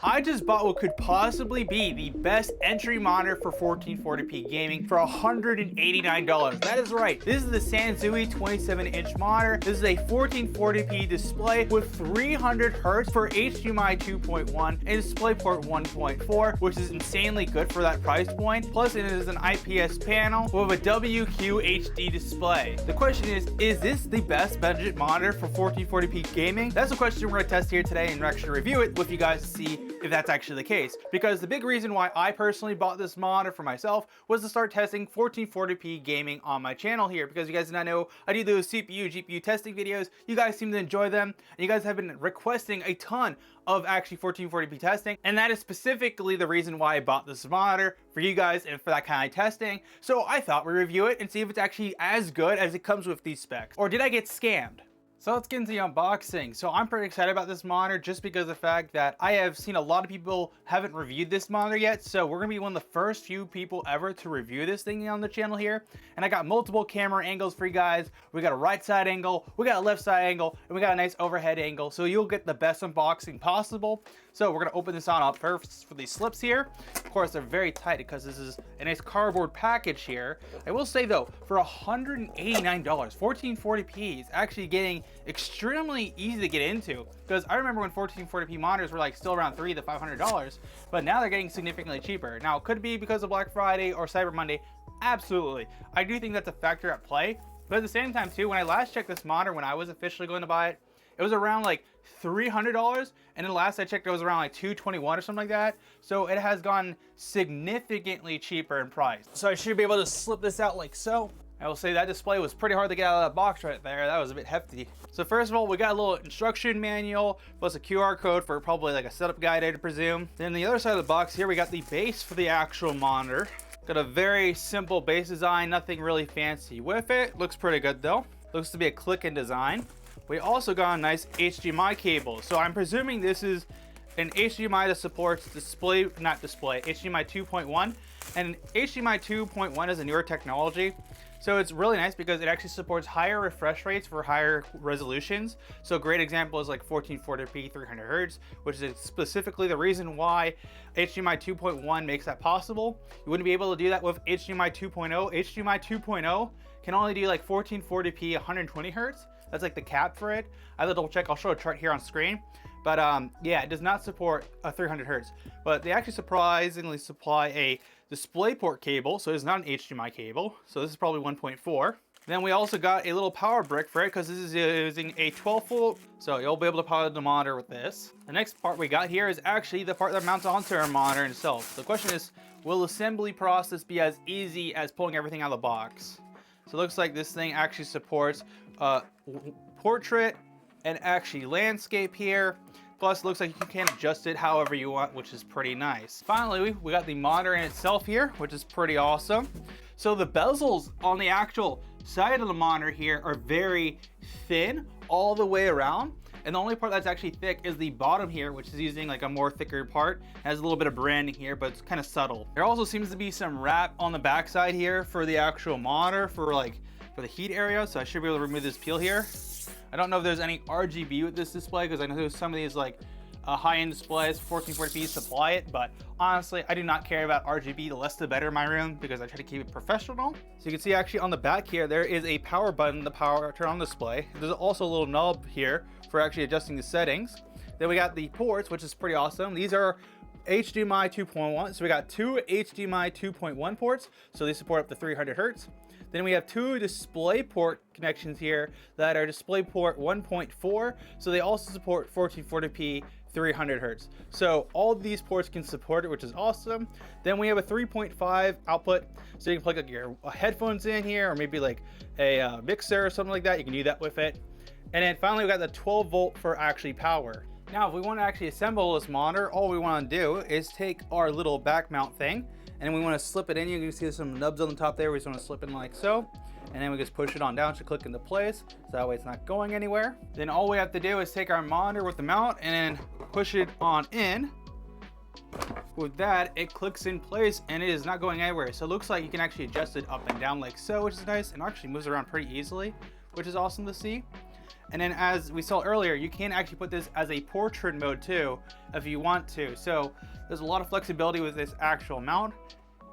I just bought what could possibly be the best entry monitor for 1440p gaming for $189. That is right. This is the SANSUI 27-inch monitor. This is a 1440p display with 300 Hz for HDMI 2.1 and DisplayPort 1.4, which is insanely good for that price point. Plus, it is an IPS panel with a WQHD display. The question is this the best budget monitor for 1440p gaming? That's the question we're going to test here today and actually review it with you guys to see if that's actually the case. Because the big reason why I personally bought this monitor for myself was to start testing 1440p gaming on my channel here. Because you guys do not know, I do those CPU, GPU testing videos. You guys seem to enjoy them, and you guys have been requesting a ton of actually 1440p testing, and that is specifically the reason why I bought this monitor for you guys and for that kind of testing. So I thought we'd review it and see if it's actually as good as it comes with these specs, or did I get scammed? So let's get into the unboxing. So I'm pretty excited about this monitor just because of the fact that I have seen a lot of people haven't reviewed this monitor yet. So we're gonna be one of the first few people ever to review this thing on the channel here. And I got multiple camera angles for you guys. We got a right side angle, we got a left side angle, and we got a nice overhead angle. So you'll get the best unboxing possible. So we're gonna open this on up first for these slips here. Of course, they're very tight because this is a nice cardboard package here. I will say though, for $189, 1440p is actually getting extremely easy to get into, because I remember when 1440p monitors were like still around $300 to $500, but now they're getting significantly cheaper. Now, it could be because of Black Friday or Cyber Monday. Absolutely. I do think that's a factor at play, but at the same time too, when I last checked this monitor, when I was officially going to buy it, it was around like $300, and then last I checked it was around like $221 or something like that. So it has gone significantly cheaper in price. So I should be able to slip this out like so. I will say that display was pretty hard to get out of that box right there. That was a bit hefty. So first of all, we got a little instruction manual plus a QR code for probably like a setup guide, I presume. Then the other side of the box here, we got the base for the actual monitor. Got a very simple base design, nothing really fancy with it. Looks pretty good though. Looks to be a click-in design. We also got a nice HDMI cable. So I'm presuming this is an HDMI that supports HDMI 2.1. And HDMI 2.1 is a newer technology. So it's really nice because it actually supports higher refresh rates for higher resolutions. So a great example is like 1440p 300 Hz, which is specifically the reason why HDMI 2.1 makes that possible. You wouldn't be able to do that with HDMI 2.0. HDMI 2.0 can only do like 1440p 120 Hz. That's like the cap for it. I have to double check. I'll show a chart here on screen. But yeah, it does not support a 300 Hz. But they actually surprisingly supply a DisplayPort cable, so it's not an HDMI cable. So this is probably 1.4. Then we also got a little power brick for it because this is using a 12 volt. So you'll be able to power the monitor with this. The next part we got here is actually the part that mounts onto our monitor itself. The question is, will assembly process be as easy as pulling everything out of the box? So it looks like this thing actually supports portrait and actually landscape here. Plus, it looks like you can adjust it however you want, which is pretty nice. Finally, we got the monitor in itself here, which is pretty awesome. So the bezels on the actual side of the monitor here are very thin all the way around. And the only part that's actually thick is the bottom here, which is using like a more thicker part. It has a little bit of branding here, but it's kind of subtle. There also seems to be some wrap on the back side here for the actual monitor for the heat area. So I should be able to remove this peel here. I don't know if there's any RGB with this display because I know there's some of these like high-end displays, 1440p supply it, but honestly, I do not care about RGB. The less the better in my room because I try to keep it professional. So you can see actually on the back here, there is a power button, the power turn on display. There's also a little knob here for actually adjusting the settings. Then we got the ports, which is pretty awesome. These are HDMI 2.1. So we got two HDMI 2.1 ports. So they support up to 300 Hz. Then we have two DisplayPort connections here that are DisplayPort 1.4. So they also support 1440p 300 Hz. So all of these ports can support it, which is awesome. Then we have a 3.5 output. So you can plug like your headphones in here, or maybe like a mixer or something like that. You can do that with it. And then finally, we got the 12 volt for actually power. Now, if we want to actually assemble this monitor, all we want to do is take our little back mount thing, and we want to slip it in. You can see there's some nubs on the top there. We just want to slip in like so, and then we just push it on down to click into place, so that way it's not going anywhere. Then all we have to do is take our monitor with the mount and then push it on in. With that, it clicks in place and it is not going anywhere. So it looks like you can actually adjust it up and down like so, which is nice, and actually moves around pretty easily, which is awesome to see. And then as we saw earlier, you can actually put this as a portrait mode too, if you want to. So there's a lot of flexibility with this actual mount.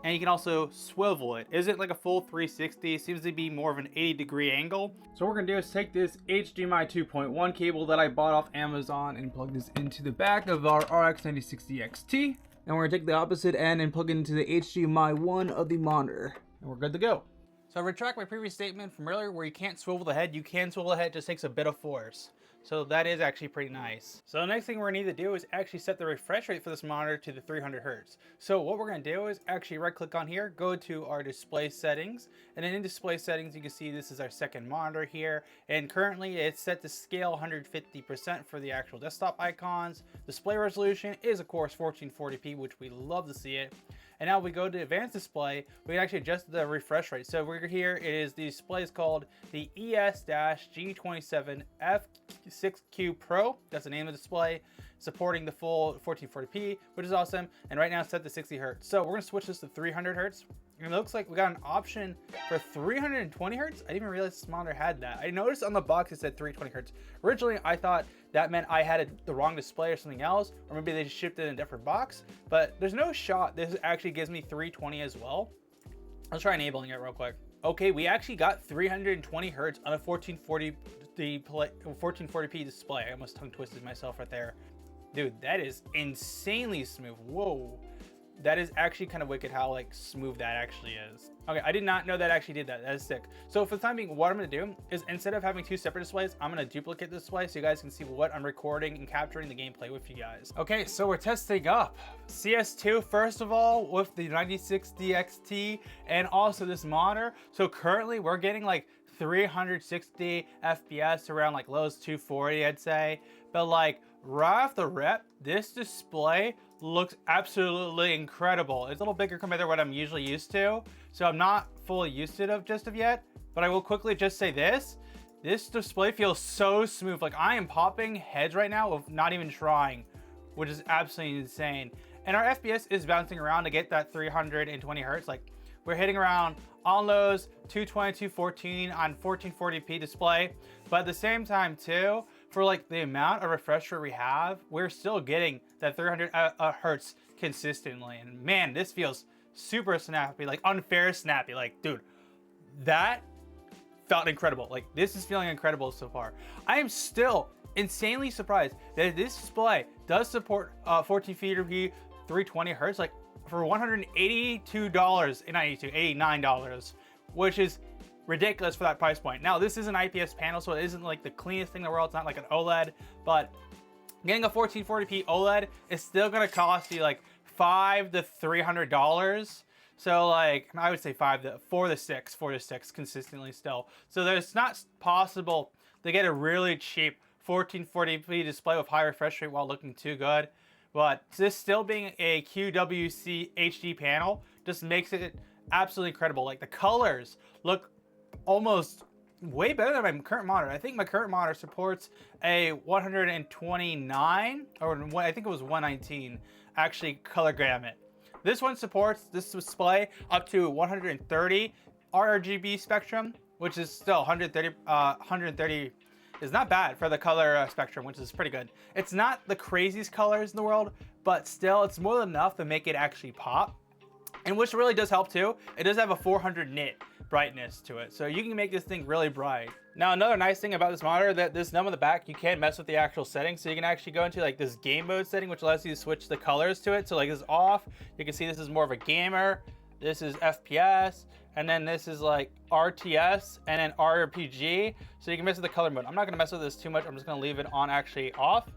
And you can also swivel it. Isn't like a full 360, seems to be more of an 80-degree angle. So what we're gonna do is take this HDMI 2.1 cable that I bought off Amazon and plug this into the back of our RX 9060 XT. And we're gonna take the opposite end and plug it into the HDMI 1 of the monitor. And we're good to go. So I retract my previous statement from earlier where you can't swivel the head. You can swivel the head, it just takes a bit of force. So that is actually pretty nice. So the next thing we're gonna need to do is actually set the refresh rate for this monitor to the 300 Hertz. So what we're gonna do is actually right click on here, go to our display settings, and then in display settings, you can see this is our second monitor here. And currently it's set to scale 150% for the actual desktop icons. Display resolution is of course 1440p, which we love to see it. And now we go to advanced display, we can actually adjust the refresh rate. So we're here, it is the display is called the ES-G27F6Q Pro. That's the name of the display, supporting the full 1440p, which is awesome. And right now it's set to 60 Hertz. So we're gonna switch this to 300 Hertz. And it looks like we got an option for 320 Hertz. I didn't even realize this monitor had that. I noticed on the box it said 320 Hertz. Originally, I thought that meant I had the wrong display or something else, or maybe they shipped it in a different box, but there's no shot this actually gives me 320 as well. Let's try enabling it real quick. Okay, we actually got 320 Hertz on a 1440p display. I almost tongue twisted myself right there. Dude, that is insanely smooth. Whoa. That is actually kind of wicked how like smooth that actually is. Okay, I did not know that actually did that. That is sick. So for the time being, what I'm gonna do is instead of having two separate displays, I'm gonna duplicate the display so you guys can see what I'm recording and capturing the gameplay with you guys. Okay, so we're testing up CS2 first of all with the 9060 XT and also this monitor. So currently we're getting like 360 FPS around like lows 240, I'd say. But like right off the rep, this display looks absolutely incredible. It's a little bigger compared to what I'm usually used to, so I'm not fully used to it just of yet, but I will quickly just say this display feels so smooth. Like I am popping heads right now with not even trying, which is absolutely insane. And our FPS is bouncing around to get that 320 Hertz. Like we're hitting around on lows 220, 214 on 1440p display, but at the same time too, for like the amount of refresh rate we have, we're still getting that 300 Hertz consistently. And man, this feels super snappy, like unfair snappy. Like, dude, that felt incredible. Like this is feeling incredible so far. I am still insanely surprised that this display does support 1440p 320 Hertz, like for $182.92, $89, which is ridiculous for that price point. Now this is an IPS panel, so it isn't like the cleanest thing in the world. It's not like an OLED, but getting a 1440p OLED is still gonna cost you like $500 to $300. So like I would say four to six consistently still. So there's not possible to get a really cheap 1440p display with high refresh rate while looking too good. But this still being a QWC HD panel just makes it absolutely incredible. Like the colors look almost way better than my current monitor. I think my current monitor supports a 129 or I think it was 119 actually color gamut. This one supports this display up to 130 RGB spectrum, which is still 130 is not bad for the color spectrum, which is pretty good. It's not the craziest colors in the world, but still it's more than enough to make it actually pop. And which really does help too, it does have a 400 nit brightness to it, so you can make this thing really bright. Now another nice thing about this monitor, that this nub on the back, you can mess with the actual settings, so you can actually go into like this game mode setting, which allows you to switch the colors to it. So like this is off, you can see this is more of a gamer, this is FPS, and then this is like RTS and then RPG, so you can mess with the color mode. I'm not gonna mess with this too much, I'm just gonna leave it on actually off.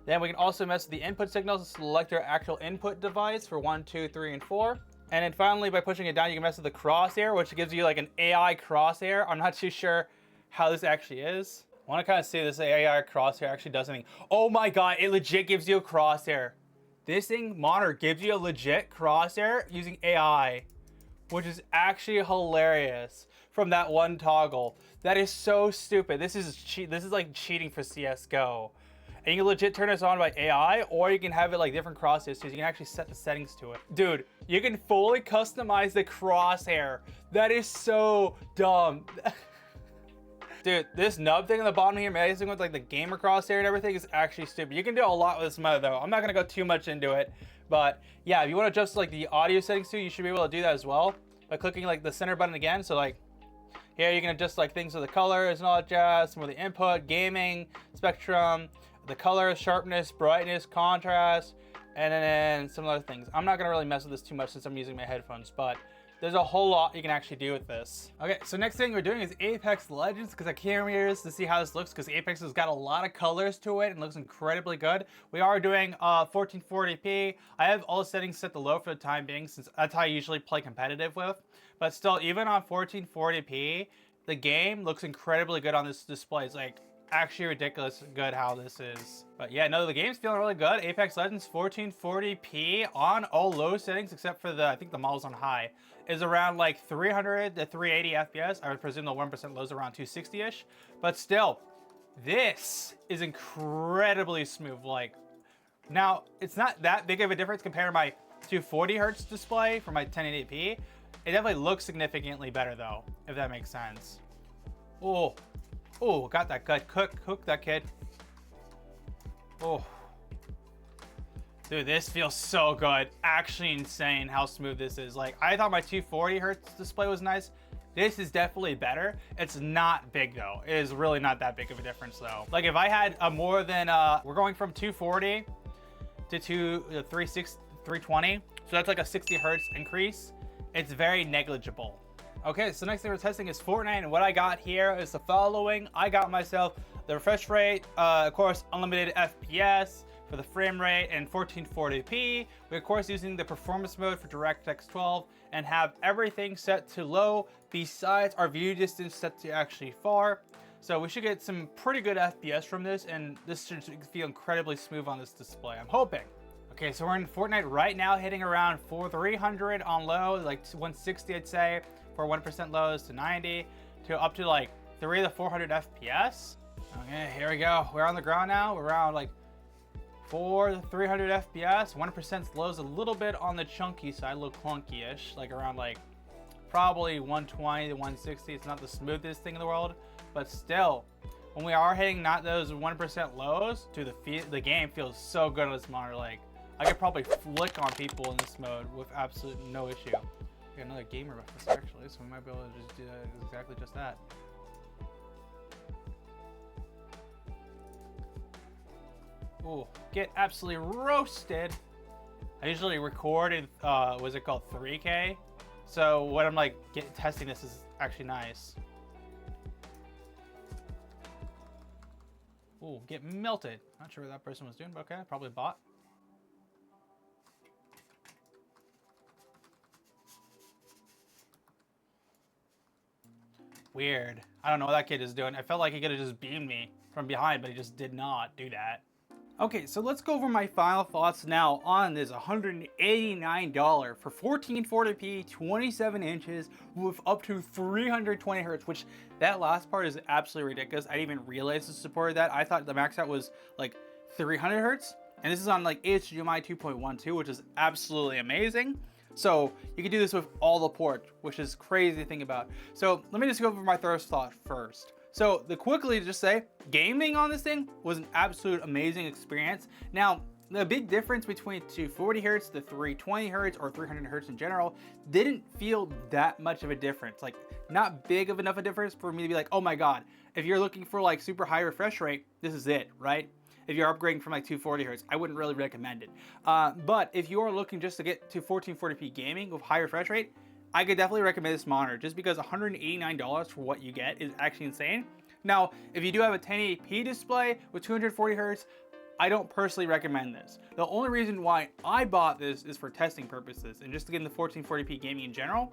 Then we can also mess with the input signals, select your actual input device for 1, 2, 3, and 4. And then finally, by pushing it down, you can mess with the crosshair, which gives you like an AI crosshair. I'm not too sure how this actually is. I want to kind of see this AI crosshair actually does something. Oh my God, it legit gives you a crosshair. This monitor gives you a legit crosshair using AI, which is actually hilarious from that one toggle. That is so stupid. This is like cheating for CSGO. And you can legit turn this on by AI, or you can have it like different crosshairs, so you can actually set the settings to it. Dude, you can fully customize the crosshair. That is so dumb. Dude, this nub thing on the bottom here, messing with like the gamer crosshair and everything, is actually stupid. You can do a lot with this mode though. I'm not gonna go too much into it, but yeah, if you want to adjust like the audio settings too, you should be able to do that as well by clicking like the center button again. So like here you can adjust like things with the colors and all that jazz, some of the input, gaming, spectrum, the color, sharpness, brightness, contrast, and then some other things. I'm not gonna really mess with this too much since I'm using my headphones, but there's a whole lot you can actually do with this. Okay, so next thing we're doing is Apex Legends, because I came here to see how this looks, because Apex has got a lot of colors to it and looks incredibly good. We are doing 1440p. I have all the settings set to low for the time being, since that's how I usually play competitive with. But still, even on 1440p, the game looks incredibly good on this display. It's like actually ridiculous good how this is. But yeah, no, the game's feeling really good. Apex Legends 1440p on all low settings, except for I think the model's on high, is around like 300 to 380 FPS. I would presume the 1% low is around 260-ish. But still, this is incredibly smooth. Like, now, it's not that big of a difference compared to my 240 hertz display for my 1080p. It definitely looks significantly better though, if that makes sense. Oh, got that good cook that kid. Oh, dude, this feels so good. Actually insane how smooth this is. Like, I thought my 240 hertz display was nice. This is definitely better. It's not big though. It is really not that big of a difference though. Like, if I had a more than we're going from 240 to 320, so that's like a 60 hertz increase. It's very negligible. Okay, so next thing we're testing is Fortnite, and what I got here is the following. I got myself the refresh rate, of course, unlimited FPS for the frame rate, and 1440p. We're of course using the performance mode for DirectX 12, and have everything set to low, besides our view distance set to actually far. So we should get some pretty good FPS from this, and this should feel incredibly smooth on this display, I'm hoping. Okay, so we're in Fortnite right now, hitting around 300 on low, like 160 I'd say, for 1% lows, to 90, to up to like 300 to 400 FPS. Okay, here we go. We're on the ground now. We're around like 400 to 300 FPS. 1% low is a little bit on the chunky side, a little clunky-ish, like around like probably 120 to 160. It's not the smoothest thing in the world, but still, when we are hitting not those 1% lows, dude, the game feels so good on this monitor. Like, I could probably flick on people in this mode with absolutely no issue. We got another gamer reference actually, so we might be able to just do exactly just that. Ooh, get absolutely roasted. I usually recorded, what's it called, 3K? So when I'm like testing this is actually nice. Ooh, get melted. Not sure what that person was doing, but okay, probably bot. Weird. I don't know what that kid is doing. I felt like he could have just beamed me from behind, but he just did not do that. Okay, so let's go over my final thoughts now on this $189 for 1440p, 27 inches with up to 320 hertz, which that last part is absolutely ridiculous. I didn't even realize it supported that. I thought the max out was like 300 hertz, and this is on like HDMI 2.12, which is absolutely amazing. So you can do this with all the ports, which is crazy to think about. So let me just go over my first thought first. So quickly to just say, gaming on this thing was an absolute amazing experience. Now, the big difference between 240 hertz to 320 hertz or 300 hertz in general didn't feel that much of a difference. Like, not big of enough a difference for me to be like, oh my God, if you're looking for like super high refresh rate, this is it, right? If you're upgrading from like 240 hertz, I wouldn't really recommend it. But if you're looking just to get to 1440p gaming with high refresh rate, I could definitely recommend this monitor, just because $189 for what you get is actually insane. Now, if you do have a 1080p display with 240 hertz, I don't personally recommend this. The only reason why I bought this is for testing purposes and just to get into 1440p gaming in general.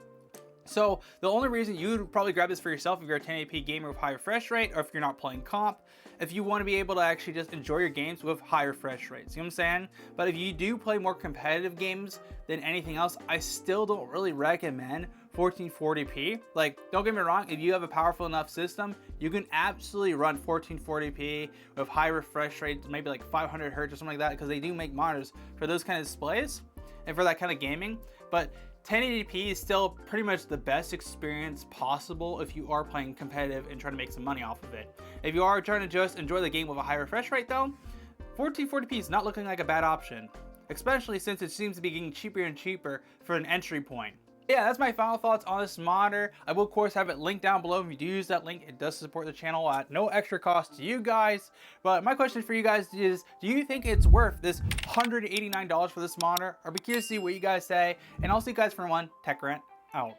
So the only reason you'd probably grab this for yourself if you're a 1080p gamer with high refresh rate, or if you're not playing comp, if you want to be able to actually just enjoy your games with high refresh rates, you know what I'm saying? But if you do play more competitive games than anything else, I still don't really recommend 1440p. Like, don't get me wrong, if you have a powerful enough system, you can absolutely run 1440p with high refresh rates, maybe like 500 hertz or something like that, because they do make monitors for those kind of displays and for that kind of gaming. But 1080p is still pretty much the best experience possible if you are playing competitive and trying to make some money off of it. If you are trying to just enjoy the game with a high refresh rate though, 1440p is not looking like a bad option, especially since it seems to be getting cheaper and cheaper for an entry point. Yeah, that's my final thoughts on this monitor. I will of course have it linked down below. If you do use that link, it does support the channel at no extra cost to you guys. But my question for you guys is, do you think it's worth this $189 for this monitor? I'll be curious to see what you guys say. And I'll see you guys for one Tech Rant out.